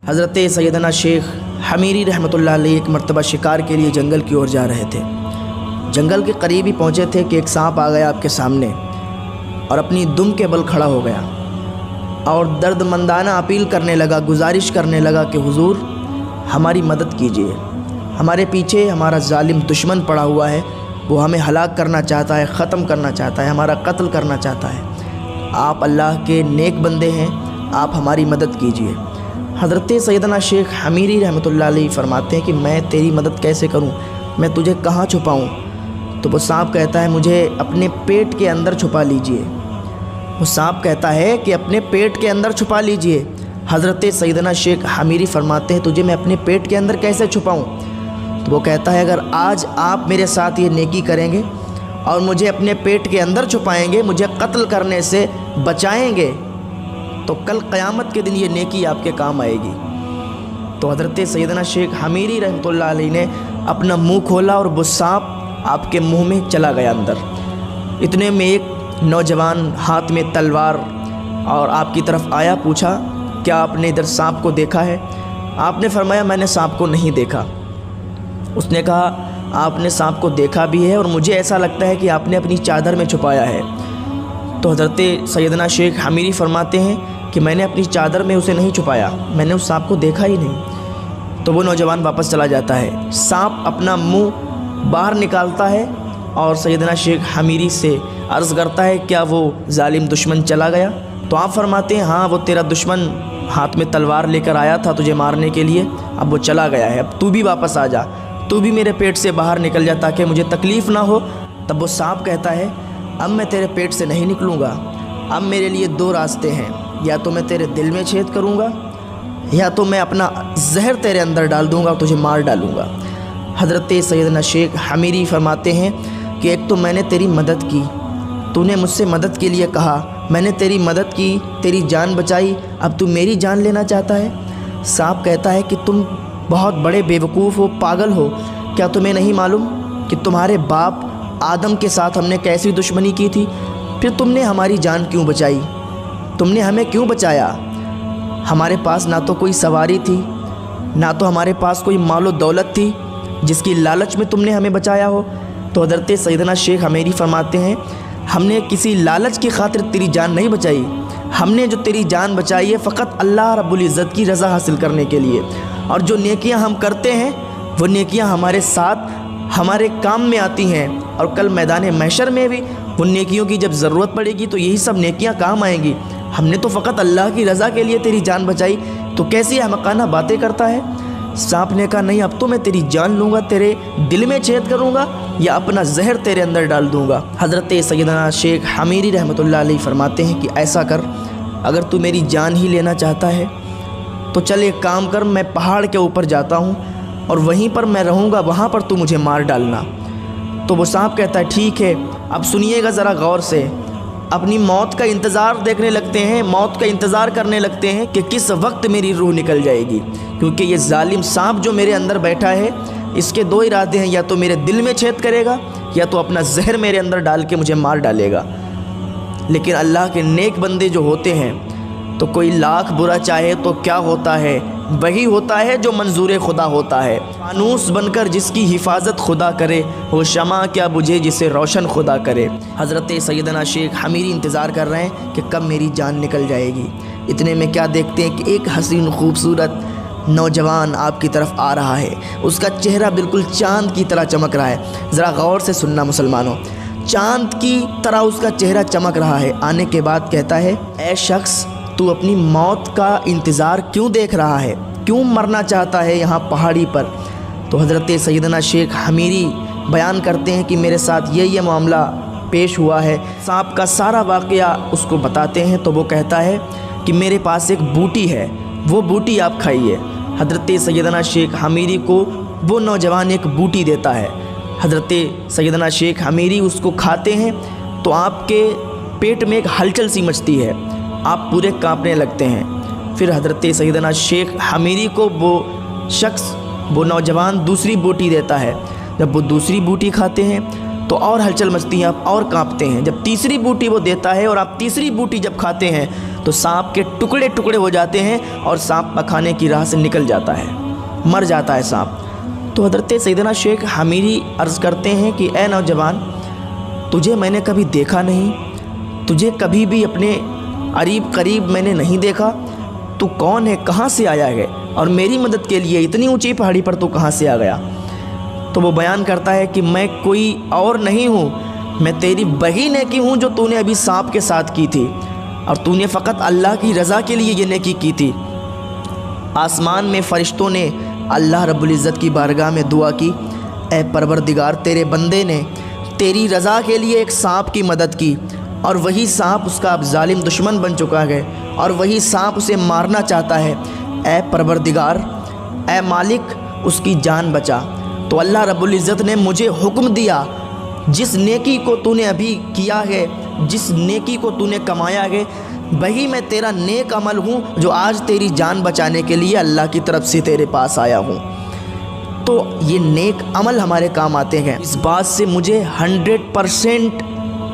حضرت سیدنا شیخ حمیری رحمتullah علیہ ایک مرتبہ شکار کے لیے جنگل کی اور جا رہے تھے۔ جنگل کے قریب ہی پہنچے تھے کہ ایک سانپ آ گیا آپ کے سامنے اور اپنی دم کے بل کھڑا ہو گیا اور درد مندانہ اپیل کرنے لگا، گزارش کرنے لگا کہ حضور ہماری مدد کیجیے، ہمارے پیچھے ہمارا ظالم دشمن پڑا ہوا ہے، وہ ہمیں ہلاک کرنا چاہتا ہے، ختم کرنا چاہتا ہے، ہمارا قتل کرنا چاہتا ہے، آپ اللہ کے نیک بندے ہیں، آپ ہماری مدد کیجیے۔ حضرت سیدنا شیخ حمیری رحمتullah علیہ فرماتے ہیں کہ میں تیری مدد کیسے کروں، میں تجھے کہاں چھپاؤں؟ تو وہ سانپ کہتا ہے مجھے اپنے پیٹ کے اندر چھپا لیجئے۔ وہ سانپ کہتا ہے کہ اپنے پیٹ کے اندر چھپا لیجئے۔ حضرت سیدنا شیخ حمیری فرماتے ہیں تجھے میں اپنے پیٹ کے اندر کیسے چھپاؤں؟ تو وہ کہتا ہے اگر آج آپ میرے ساتھ یہ نیکی کریں گے اور مجھے اپنے پیٹ کے اندر چھپائیں گے، مجھے قتل کرنے سے بچائیں گے، تو کل قیامت کے دن یہ نیکی آپ کے کام آئے گی۔ تو حضرت سیدنا شیخ حمیری رحمتullah علیہ نے اپنا منہ کھولا اور وہ سانپ آپ کے منہ میں چلا گیا اندر۔ اتنے میں ایک نوجوان ہاتھ میں تلوار اور آپ کی طرف آیا، پوچھا کیا آپ نے ادھر سانپ کو دیکھا ہے؟ آپ نے فرمایا میں نے سانپ کو نہیں دیکھا۔ اس نے کہا آپ نے سانپ کو دیکھا بھی ہے اور مجھے ایسا لگتا ہے کہ آپ نے اپنی چادر میں چھپایا ہے۔ تو حضرت سیدنا شیخ حمیری فرماتے ہیں کہ میں نے اپنی چادر میں اسے نہیں چھپایا، میں نے اس سانپ کو دیکھا ہی نہیں۔ تو وہ نوجوان واپس چلا جاتا ہے، سانپ اپنا منہ باہر نکالتا ہے اور سیدنا شیخ حمیری سے عرض کرتا ہے کیا وہ ظالم دشمن چلا گیا؟ تو آپ فرماتے ہیں ہاں وہ تیرا دشمن ہاتھ میں تلوار لے کر آیا تھا تجھے مارنے کے لیے، اب وہ چلا گیا ہے، اب تو بھی واپس آ جا، تو بھی میرے پیٹ سے باہر نکل جا تاکہ مجھے تکلیف نہ ہو۔ تب وہ سانپ کہتا ہے اب میں تیرے پیٹ سے نہیں نکلوں گا، اب میرے لیے دو راستے ہیں، یا تو میں تیرے دل میں چھید کروں گا یا تو میں اپنا زہر تیرے اندر ڈال دوں گا اور تجھے مار ڈالوں گا۔ حضرت سیدنا شیخ حمیری فرماتے ہیں کہ ایک تو میں نے تیری مدد کی، تو نے مجھ سے مدد کے لیے کہا، میں نے تیری مدد کی، تیری جان بچائی، اب تو میری جان لینا چاہتا ہے۔ سانپ کہتا ہے کہ تم بہت بڑے بیوقوف ہو، پاگل ہو، کیا تمہیں نہیں معلوم کہ تمہارے باپ آدم کے ساتھ ہم نے کیسی دشمنی کی تھی؟ پھر تم نے ہماری جان کیوں بچائی؟ تم نے ہمیں کیوں بچایا؟ ہمارے پاس نہ تو کوئی سواری تھی، نہ تو ہمارے پاس کوئی مال و دولت تھی جس کی لالچ میں تم نے ہمیں بچایا ہو۔ تو حضرت سیدنا شیخ حمیری فرماتے ہیں ہم نے کسی لالچ کی خاطر تیری جان نہیں بچائی، ہم نے جو تیری جان بچائی ہے فقط اللہ رب العزت کی رضا حاصل کرنے کے لیے، اور جو نیکیاں ہم کرتے ہیں وہ نیکیاں ہمارے ساتھ ہمارے کام میں آتی ہیں، اور کل میدان محشر میں بھی ان نیکیوں کی جب ضرورت پڑے گی تو یہی سب نیکیاں کام آئیں گی۔ ہم نے تو فقط اللہ کی رضا کے لیے تیری جان بچائی، تو کیسی احمقانہ باتیں کرتا ہے؟ سانپ نے کہا نہیں اب تو میں تیری جان لوں گا، تیرے دل میں چھید کروں گا یا اپنا زہر تیرے اندر ڈال دوں گا۔ حضرت سیدنا شیخ حمیری رحمتullah علیہ فرماتے ہیں کہ ایسا کر، اگر تو میری جان ہی لینا چاہتا ہے تو چل ایک کام کر، میں پہاڑ کے اوپر جاتا ہوں اور وہیں پر میں رہوں گا، وہاں پر تو مجھے مار ڈالنا۔ تو وہ سانپ کہتا ہے ٹھیک ہے، اب سنیے گا ذرا غور سے، اپنی موت کا انتظار دیکھنے لگتے ہیں، موت کا انتظار کرنے لگتے ہیں کہ کس وقت میری روح نکل جائے گی، کیونکہ یہ ظالم سانپ جو میرے اندر بیٹھا ہے اس کے دو ارادے ہیں، یا تو میرے دل میں چھید کرے گا یا تو اپنا زہر میرے اندر ڈال کے مجھے مار ڈالے گا۔ لیکن اللہ کے نیک بندے جو ہوتے ہیں تو کوئی لاکھ برا چاہے تو کیا ہوتا ہے، وہی ہوتا ہے جو منظور خدا ہوتا ہے۔ فانوس بن کر جس کی حفاظت خدا کرے، وہ شمع کیا بجھے جسے روشن خدا کرے۔ حضرت سیدنا شیخ حمیری انتظار کر رہے ہیں کہ کب میری جان نکل جائے گی۔ اتنے میں کیا دیکھتے ہیں کہ ایک حسین خوبصورت نوجوان آپ کی طرف آ رہا ہے، اس کا چہرہ بالکل چاند کی طرح چمک رہا ہے۔ ذرا غور سے سننا مسلمانوں، چاند کی طرح اس کا چہرہ چمک رہا ہے۔ آنے کے بعد کہتا ہے اے شخص تو اپنی موت کا انتظار کیوں دیکھ رہا ہے، کیوں مرنا چاہتا ہے یہاں پہاڑی پر؟ تو حضرت سیدنا شیخ حمیری بیان کرتے ہیں کہ میرے ساتھ یہ معاملہ پیش ہوا ہے۔ سانپ کا سارا واقعہ اس کو بتاتے ہیں تو وہ کہتا ہے کہ میرے پاس ایک بوٹی ہے، وہ بوٹی آپ کھائیے۔ حضرت سیدنا شیخ حمیری کو وہ نوجوان ایک بوٹی دیتا ہے۔ حضرت سیدنا شیخ حمیری اس کو کھاتے ہیں تو آپ کے پیٹ میں ایک ہلچل سی مچتی ہے، آپ پورے کانپنے لگتے ہیں۔ پھر حضرت سیدنا شیخ حمیری کو وہ شخص، وہ نوجوان دوسری بوٹی دیتا ہے۔ جب وہ دوسری بوٹی کھاتے ہیں تو اور ہلچل مچتی ہے، آپ اور کانپتے ہیں۔ جب تیسری بوٹی وہ دیتا ہے اور آپ تیسری بوٹی جب کھاتے ہیں تو سانپ کے ٹکڑے ٹکڑے ہو جاتے ہیں اور سانپ پکھانے کی راہ سے نکل جاتا ہے، مر جاتا ہے سانپ۔ تو حضرت سیدنا شیخ حمیری عرض کرتے ہیں کہ اے نوجوان، تجھے میں نے کبھی دیکھا نہیں، تجھے کبھی بھی اپنے قریب میں نے نہیں دیکھا، تو کون ہے، کہاں سے آیا ہے، اور میری مدد کے لیے اتنی اونچی پہاڑی پر تو کہاں سے آ گیا؟ تو وہ بیان کرتا ہے کہ میں کوئی اور نہیں ہوں، میں تیری وہی نیکی ہوں جو تو نے ابھی سانپ کے ساتھ کی تھی، اور تو نے فقط اللہ کی رضا کے لیے یہ نیکی کی تھی۔ آسمان میں فرشتوں نے اللہ رب العزت کی بارگاہ میں دعا کی، اے پروردگار، تیرے بندے نے تیری رضا کے لیے ایک سانپ کی مدد کی، اور وہی سانپ اس کا اب ظالم دشمن بن چکا ہے، اور وہی سانپ اسے مارنا چاہتا ہے۔ اے پروردگار، اے مالک، اس کی جان بچا۔ تو اللہ رب العزت نے مجھے حکم دیا، جس نیکی کو تو نے ابھی کیا ہے، جس نیکی کو تو نے کمایا ہے، وہی میں تیرا نیک عمل ہوں جو آج تیری جان بچانے کے لیے اللہ کی طرف سے تیرے پاس آیا ہوں۔ تو یہ نیک عمل ہمارے کام آتے ہیں، اس بات سے مجھے 100%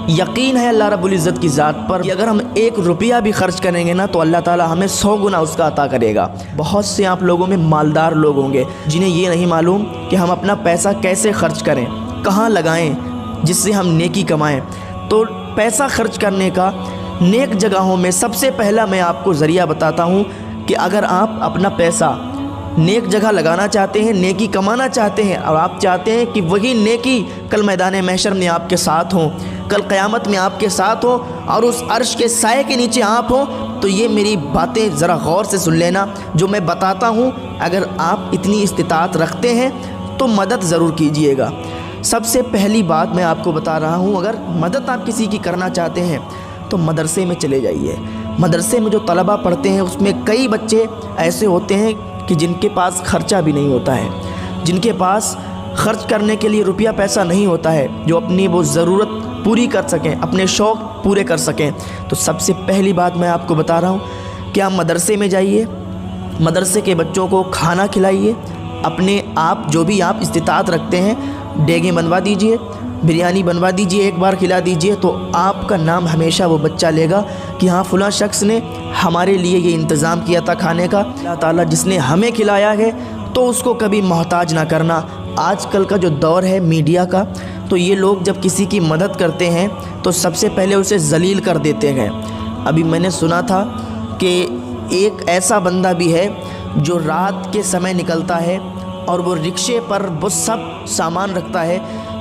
یقین ہے اللہ رب العزت کی ذات پر کہ اگر ہم 1 روپیہ بھی خرچ کریں گے نا تو اللہ تعالیٰ ہمیں 100 گنا اس کا عطا کرے گا۔ بہت سے آپ لوگوں میں مالدار لوگ ہوں گے جنہیں یہ نہیں معلوم کہ ہم اپنا پیسہ کیسے خرچ کریں، کہاں لگائیں جس سے ہم نیکی کمائیں۔ تو پیسہ خرچ کرنے کا نیک جگہوں میں سب سے پہلا میں آپ کو ذریعہ بتاتا ہوں کہ اگر آپ اپنا پیسہ نیک جگہ لگانا چاہتے ہیں، نیکی کمانا چاہتے ہیں، اور آپ چاہتے ہیں کہ وہی نیکی کل میدان محشر میں آپ کے ساتھ ہوں، کل قیامت میں آپ کے ساتھ ہوں، اور اس عرش کے سائے کے نیچے آپ ہوں، تو یہ میری باتیں ذرا غور سے سن لینا جو میں بتاتا ہوں۔ اگر آپ اتنی استطاعت رکھتے ہیں تو مدد ضرور کیجئے گا۔ سب سے پہلی بات میں آپ کو بتا رہا ہوں، اگر مدد آپ کسی کی کرنا چاہتے ہیں تو مدرسے میں چلے جائیے۔ مدرسے میں جو طلبہ پڑھتے ہیں اس میں کئی بچے ایسے ہوتے ہیں کہ جن کے پاس خرچہ بھی نہیں ہوتا ہے، جن کے پاس خرچ کرنے کے لیے روپیہ پیسہ نہیں ہوتا ہے، جو اپنی وہ ضرورت پوری کر سکیں، اپنے شوق پورے کر سکیں۔ تو سب سے پہلی بات میں آپ کو بتا رہا ہوں کہ آپ مدرسے میں جائیے، مدرسے کے بچوں کو کھانا کھلائیے، اپنے آپ جو بھی آپ استطاعت رکھتے ہیں ڈیگیں بنوا دیجئے، بریانی بنوا دیجئے، ایک بار کھلا دیجئے، تو آپ کا نام ہمیشہ وہ بچہ لے گا کہ ہاں فلاں شخص نے ہمارے لیے یہ انتظام کیا تھا کھانے کا۔ اللہ تعالیٰ جس نے ہمیں کھلایا ہے تو اس کو کبھی محتاج نہ کرنا۔ آج کل کا جو دور ہے میڈیا کا، تو یہ لوگ جب کسی کی مدد کرتے ہیں تو سب سے پہلے اسے ذلیل کر دیتے ہیں۔ ابھی میں نے سنا تھا کہ ایک ایسا بندہ بھی ہے جو رات کے سمے نکلتا ہے اور وہ رکشے پر وہ سب سامان رکھتا ہے،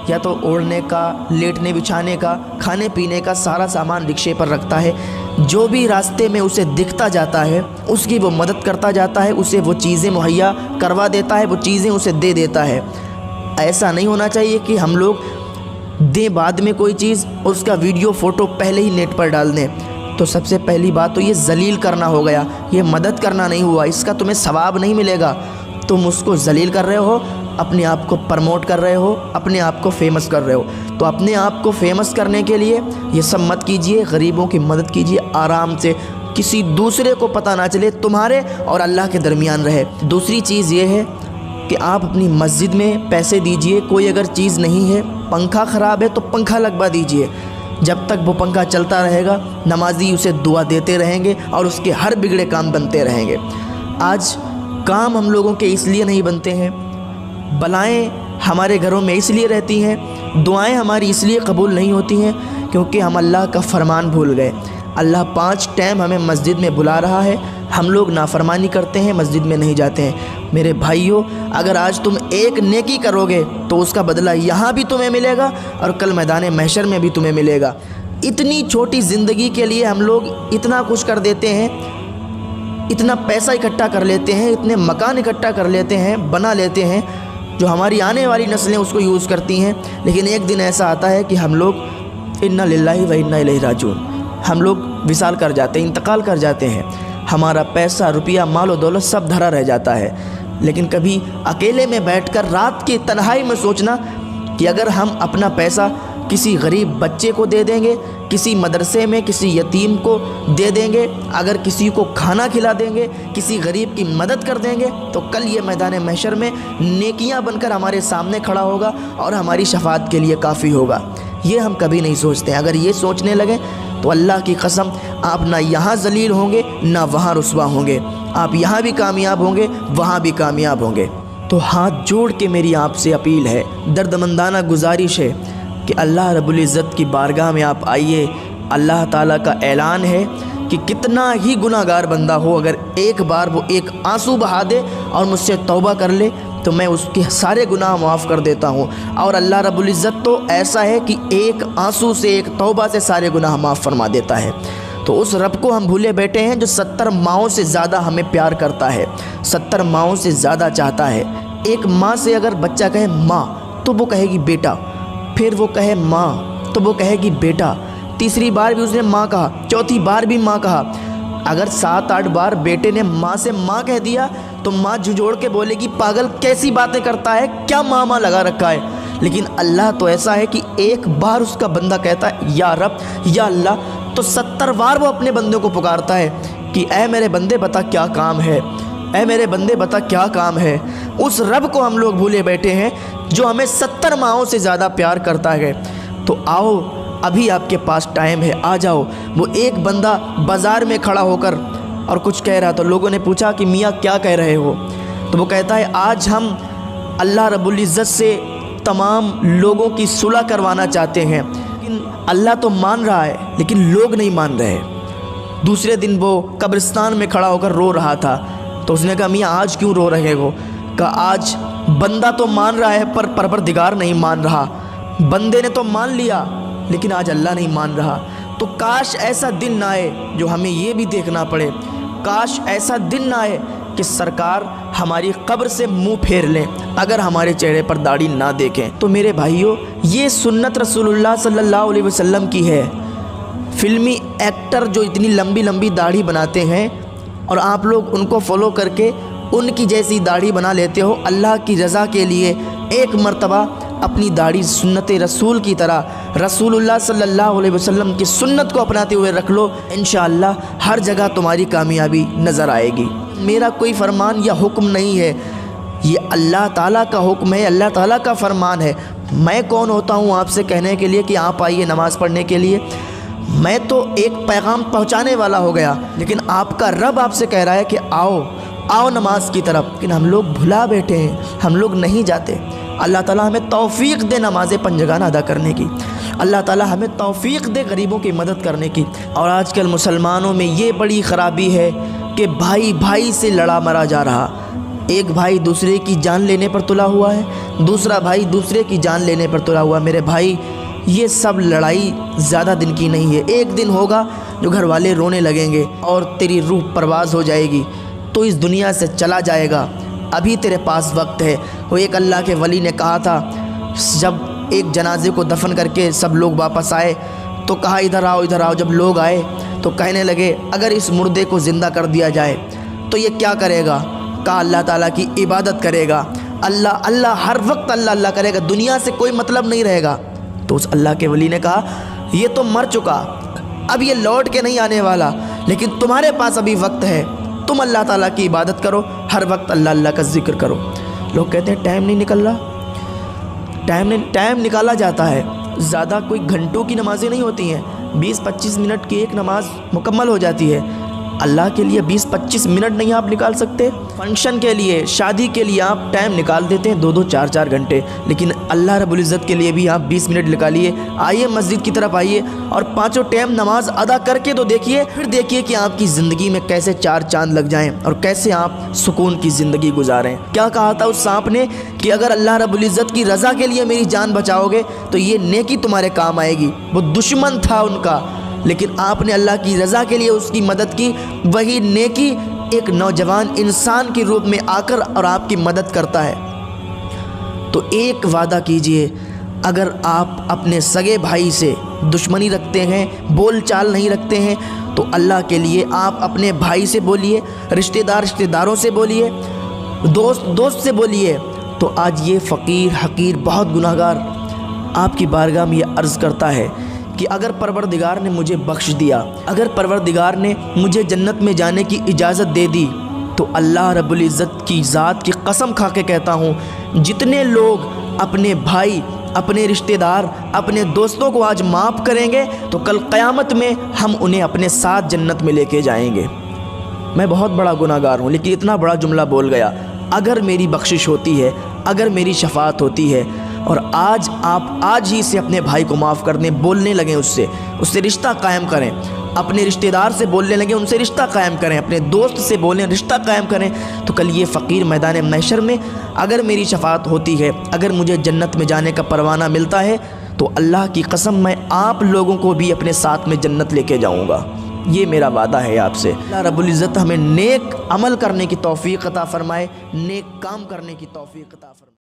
یا تو اوڑھنے کا، لیٹنے بچھانے کا، کھانے پینے کا سارا سامان رکشے پر رکھتا ہے۔ جو بھی راستے میں اسے دکھتا جاتا ہے اس کی وہ مدد کرتا جاتا ہے، اسے وہ چیزیں مہیا کروا دیتا ہے، وہ چیزیں اسے دے دیتا ہے۔ ایسا نہیں ہونا چاہیے کہ ہم لوگ دیں بعد میں کوئی چیز اور اس کا ویڈیو فوٹو پہلے ہی نیٹ پر ڈال دیں۔ تو سب سے پہلی بات تو یہ ذلیل کرنا ہو گیا، یہ مدد کرنا نہیں ہوا، اس کا تمہیں ثواب نہیں ملے گا، تم اس کو ذلیل کر رہے ہو، اپنے آپ کو پرموٹ کر رہے ہو، اپنے آپ کو فیمس کر رہے ہو۔ تو اپنے آپ کو فیمس کرنے کے لیے یہ سب مت کیجئے، غریبوں کی مدد کیجئے آرام سے، کسی دوسرے کو پتہ نہ چلے، تمہارے اور اللہ کے درمیان رہے۔ دوسری چیز یہ ہے کہ آپ اپنی مسجد میں پیسے دیجئے، کوئی اگر چیز نہیں ہے، پنکھا خراب ہے تو پنکھا لگوا دیجئے، جب تک وہ پنکھا چلتا رہے گا نمازی اسے دعا دیتے رہیں گے اور اس کے ہر بگڑے کام بنتے رہیں گے۔ آج کام ہم لوگوں کے اس لیے نہیں بنتے ہیں، بلائیں ہمارے گھروں میں اس لیے رہتی ہیں، دعائیں ہماری اس لیے قبول نہیں ہوتی ہیں کیونکہ ہم اللہ کا فرمان بھول گئے۔ اللہ 5 ٹائم ہمیں مسجد میں بلا رہا ہے، ہم لوگ نافرمانی کرتے ہیں، مسجد میں نہیں جاتے ہیں۔ میرے بھائیوں، اگر آج تم ایک نیکی کرو گے تو اس کا بدلہ یہاں بھی تمہیں ملے گا اور کل میدان محشر میں بھی تمہیں ملے گا۔ اتنی چھوٹی زندگی کے لیے ہم لوگ اتنا کچھ کر دیتے ہیں، اتنا پیسہ اکٹھا کر لیتے ہیں، اتنے مکان اکٹھا کر لیتے ہیں، بنا لیتے ہیں، جو ہماری آنے والی نسلیں اس کو یوز کرتی ہیں، لیکن ایک دن ایسا آتا ہے کہ ہم لوگ انا للہ و انا الیہ راجعون، ہم لوگ وصال کر جاتے ہیں، انتقال کر جاتے ہیں، ہمارا پیسہ، روپیہ، مال و دولت سب دھرا رہ جاتا ہے۔ لیکن کبھی اکیلے میں بیٹھ کر رات کی تنہائی میں سوچنا کہ اگر ہم اپنا پیسہ کسی غریب بچے کو دے دیں گے، کسی مدرسے میں کسی یتیم کو دے دیں گے، اگر کسی کو کھانا کھلا دیں گے، کسی غریب کی مدد کر دیں گے، تو کل یہ میدان محشر میں نیکیاں بن کر ہمارے سامنے کھڑا ہوگا اور ہماری شفاعت کے لیے کافی ہوگا۔ یہ ہم کبھی نہیں سوچتے ہیں۔ اگر یہ سوچنے لگیں تو اللہ کی قسم آپ نہ یہاں ذلیل ہوں گے نہ وہاں رسوا ہوں گے، آپ یہاں بھی کامیاب ہوں گے وہاں بھی کامیاب ہوں گے۔ تو ہاتھ جوڑ کے میری آپ سے اپیل ہے، دردمندانہ گزارش ہے کہ اللہ رب العزت کی بارگاہ میں آپ آئیے۔ اللہ تعالیٰ کا اعلان ہے کہ کتنا ہی گناہ گار بندہ ہو، اگر ایک بار وہ ایک آنسو بہا دے اور مجھ سے توبہ کر لے تو میں اس کے سارے گناہ معاف کر دیتا ہوں۔ اور اللہ رب العزت تو ایسا ہے کہ ایک آنسو سے، ایک توبہ سے سارے گناہ معاف فرما دیتا ہے۔ تو اس رب کو ہم بھولے بیٹھے ہیں جو 70 ماؤں سے زیادہ ہمیں پیار کرتا ہے، 70 ماؤں سے زیادہ چاہتا ہے۔ ایک ماں سے اگر بچہ کہے ماں تو وہ کہے گی بیٹا، پھر وہ کہے ماں تو وہ کہے گی بیٹا، تیسری بار بھی اس نے ماں کہا، چوتھی بار بھی ماں کہا۔ اگر 7-8 بار بیٹے نے ماں سے ماں کہہ دیا تو ماں جھنجھوڑ کے بولے گی پاگل کیسی باتیں کرتا ہے، کیا ماں لگا رکھا ہے۔ لیکن اللہ تو ایسا ہے کہ ایک بار اس کا بندہ کہتا ہے یا رب یا اللہ تو 70 بار وہ اپنے بندے کو پکارتا ہے کہ اے میرے بندے بتا کیا کام ہے، اے میرے بندے بتا کیا کام ہے۔ اس رب کو ہم لوگ بھولے بیٹھے ہیں جو ہمیں 70 ماؤں سے زیادہ پیار کرتا ہے۔ تو آؤ، ابھی آپ کے پاس ٹائم ہے، آ جاؤ۔ وہ ایک بندہ بازار میں کھڑا ہو کر اور کچھ کہہ رہا، تو لوگوں نے پوچھا کہ میاں کیا کہہ رہے ہو؟ تو وہ کہتا ہے آج ہم اللہ رب العزت سے تمام لوگوں کی صلح کروانا چاہتے ہیں، لیکن اللہ تو مان رہا ہے لیکن لوگ نہیں مان رہے۔ دوسرے دن وہ قبرستان میں کھڑا ہو کر رو رہا تھا، تو اس نے کہا میاں آج کیوں رو رہے ہو؟ کہا آج بندہ تو مان رہا ہے پر پروردگار نہیں مان رہا، بندے نے تو مان لیا لیکن آج اللہ نہیں مان رہا۔ تو کاش ایسا دن نہ آئے جو ہمیں یہ بھی دیکھنا پڑے، کاش ایسا دن نہ آئے کہ سرکار ہماری قبر سے منہ پھیر لیں اگر ہمارے چہرے پر داڑھی نہ دیکھیں۔ تو میرے بھائیوں، یہ سنت رسول اللہ صلی اللہ علیہ وسلم کی ہے۔ فلمی ایکٹر جو اتنی لمبی لمبی داڑھی بناتے ہیں اور آپ لوگ ان کو فالو کر کے ان کی جیسی داڑھی بنا لیتے ہو، اللہ کی رضا کے لیے ایک مرتبہ اپنی داڑھی سنت رسول کی طرح رسول اللہ صلی اللہ علیہ وسلم کی سنت کو اپناتے ہوئے رکھ لو، انشاءاللہ ہر جگہ تمہاری کامیابی نظر آئے گی۔ میرا کوئی فرمان یا حکم نہیں ہے، یہ اللہ تعالیٰ کا حکم ہے، اللہ تعالیٰ کا فرمان ہے۔ میں کون ہوتا ہوں آپ سے کہنے کے لیے کہ آپ آئیے نماز پڑھنے کے لیے؟ میں تو ایک پیغام پہنچانے والا ہو گیا، لیکن آپ کا رب آپ سے کہہ رہا ہے کہ آؤ آؤ نماز کی طرف، لیکن ہم لوگ بھلا بیٹھے ہیں، ہم لوگ نہیں جاتے۔ اللہ تعالیٰ ہمیں توفیق دے نمازیں پنجگانہ ادا کرنے کی، اللہ تعالیٰ ہمیں توفیق دے غریبوں کی مدد کرنے کی۔ اور آج کل مسلمانوں میں یہ بڑی خرابی ہے کہ بھائی بھائی سے لڑا مرا جا رہا، ایک بھائی دوسرے کی جان لینے پر تلا ہوا ہے، دوسرا بھائی دوسرے کی جان لینے پر تلا ہوا ہے۔ میرے بھائی، یہ سب لڑائی زیادہ دن کی نہیں ہے، ایک دن ہوگا جو گھر والے رونے لگیں گے اور تیری روح پرواز ہو جائے گی، تو اس دنیا سے چلا جائے گا، ابھی تیرے پاس وقت ہے۔ وہ ایک اللہ کے ولی نے کہا تھا، جب ایک جنازے کو دفن کر کے سب لوگ واپس آئے تو کہا ادھر آؤ ادھر آؤ۔ جب لوگ آئے تو کہنے لگے اگر اس مردے کو زندہ کر دیا جائے تو یہ کیا کرے گا؟ کہا اللہ تعالیٰ کی عبادت کرے گا، اللہ اللہ ہر وقت اللہ اللہ کرے گا، دنیا سے کوئی مطلب نہیں رہے گا۔ تو اس اللہ کے ولی نے کہا یہ تو مر چکا، اب یہ لوٹ کے نہیں آنے والا، لیکن تمہارے پاس ابھی وقت ہے، تم اللہ تعالیٰ کی عبادت کرو، ہر وقت اللہ اللہ کا ذکر کرو۔ لوگ کہتے ہیں ٹائم نہیں نکل رہا، ٹائم نکالا جاتا ہے، زیادہ کوئی گھنٹوں کی نمازیں نہیں ہوتی ہیں، 20-25 منٹ کی ایک نماز مکمل ہو جاتی ہے۔ اللہ کے لیے 20-25 منٹ نہیں آپ نکال سکتے؟ فنکشن کے لیے، شادی کے لیے آپ ٹائم نکال دیتے ہیں 2-2 4-4 گھنٹے، لیکن اللہ رب العزت کے لیے بھی آپ 20 منٹ نکالیے، آئیے مسجد کی طرف آئیے اور 5 ٹائم نماز ادا کر کے تو دیکھیے، پھر دیکھیے کہ آپ کی زندگی میں کیسے 4 چاند لگ جائیں اور کیسے آپ سکون کی زندگی گزاریں۔ کیا کہا تھا اس سانپ نے کہ اگر اللہ رب العزت کی رضا کے لیے میری جان بچاؤ گے تو یہ نیکی تمہارے کام آئے گی۔ وہ دشمن تھا ان کا، لیکن آپ نے اللہ کی رضا کے لیے اس کی مدد کی، وہی نیکی ایک نوجوان انسان کے روپ میں آ کر اور آپ کی مدد کرتا ہے۔ تو ایک وعدہ کیجئے، اگر آپ اپنے سگے بھائی سے دشمنی رکھتے ہیں، بول چال نہیں رکھتے ہیں، تو اللہ کے لیے آپ اپنے بھائی سے بولیے، رشتہ داروں سے بولیے، دوست سے بولیے۔ تو آج یہ فقیر حقیر بہت گناہ گار آپ کی بارگاہ میں یہ عرض کرتا ہے کہ اگر پروردگار نے مجھے بخش دیا، اگر پروردگار نے مجھے جنت میں جانے کی اجازت دے دی، تو اللہ رب العزت کی ذات کی قسم کھا کے کہتا ہوں، جتنے لوگ اپنے بھائی اپنے رشتہ دار اپنے دوستوں کو آج معاف کریں گے تو کل قیامت میں ہم انہیں اپنے ساتھ جنت میں لے کے جائیں گے۔ میں بہت بڑا گناہ گار ہوں، لیکن اتنا بڑا جملہ بول گیا۔ اگر میری بخشش ہوتی ہے، اگر میری شفاعت ہوتی ہے، اور آپ آج ہی سے اپنے بھائی کو معاف کر دیں، بولنے لگیں اس سے رشتہ قائم کریں، اپنے رشتہ دار سے بولنے لگیں، ان سے رشتہ قائم کریں، اپنے دوست سے بولیں، رشتہ قائم کریں، تو کل یہ فقیر میدان محشر میں اگر میری شفاعت ہوتی ہے، اگر مجھے جنت میں جانے کا پروانہ ملتا ہے، تو اللہ کی قسم میں آپ لوگوں کو بھی اپنے ساتھ میں جنت لے کے جاؤں گا۔ یہ میرا وعدہ ہے آپ سے۔ اللہ رب العزت ہمیں نیک عمل کرنے کی توفیق عطا فرمائے، نیک کام کرنے کی توفیق عطا فرمائے۔